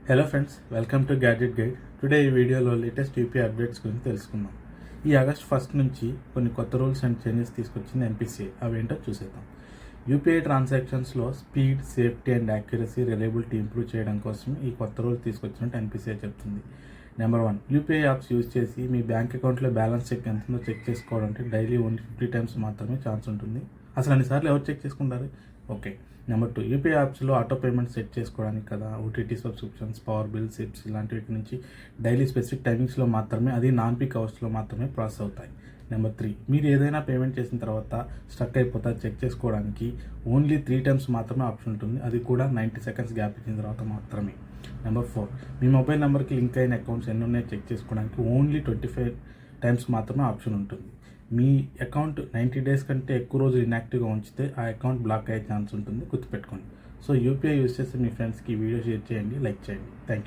Hello friends, welcome to gadget guide. Today ఈ వీడియోలో latest UPI updates గురించి తెలుసుకుందాం. ఈ ఆగస్ట్ 1 నుంచి కొన్ని కొత్త రూల్స్ అండ్ చేంజెస్ తీసుకొచ్చింది ఎన్పిసిఐ. అవేంటో చూసేద్దాం. యూపీఐ ట్రాన్సాక్షన్స్లో speed, safety and accuracy, reliability improve చేయడం కోసం ఈ కొత్త రూల్స్ తీసుకొచ్చినట్టు ఎన్పిసిఐ చెప్తుంది. నెంబర్ 1, యూపీఐ యాప్స్ యూజ్ చేసి మీ బ్యాంక్ అకౌంట్లో బ్యాలెన్స్ చెక్ ఎంతుందో చెక్ చేసుకోవడానికి డైలీ ఓన్లీ 50 టైమ్స్ మాత్రమే ఛాన్స్ ఉంటుంది. అసలు అన్నిసార్లు ఎవరు చెక్ చేసుకుంటారు? ఓకే. నెంబర్ 2, యూపీఐ యాప్స్లో ఆటో పేమెంట్ సెట్ చేసుకోవడానికి కదా, OTT subscriptions, power bill, SIPs ఇలాంటి వీటి నుంచి డైలీ స్పెసిఫిక్ టైమింగ్స్లో మాత్రమే, అది నాన్ పీక్ అవర్స్లో మాత్రమే ప్రాసెస్ అవుతాయి. నెంబర్ 3, మీరు ఏదైనా పేమెంట్ చేసిన తర్వాత స్టక్ అయిపోతా చెక్ చేసుకోవడానికి ఓన్లీ 3 టైమ్స్ మాత్రమే ఆప్షన్ ఉంటుంది, అది కూడా 90 సెకండ్స్ గ్యాప్ ఇచ్చిన తర్వాత మాత్రమే. నెంబర్ 4, మీ మొబైల్ నెంబర్కి లింక్ అయిన అకౌంట్స్ ఎన్ని ఉన్నాయో చెక్ చేసుకోవడానికి ఓన్లీ 25 టైమ్స్ మాత్రమే ఆప్షన్ ఉంటుంది. మీ అకౌంట్ 90 డేస్ కంటే ఎక్కువ రోజులు ఇన్యాక్టివ్గా ఉంచితే ఆ అకౌంట్ బ్లాక్ అయ్యే ఛాన్స్ ఉంటుంది, గుర్తుపెట్టుకోండి. సో యూపీఐ యూస్ చేస్తే మీ ఫ్రెండ్స్కి ఈ వీడియో షేర్ చేయండి, లైక్ చేయండి. Thank you.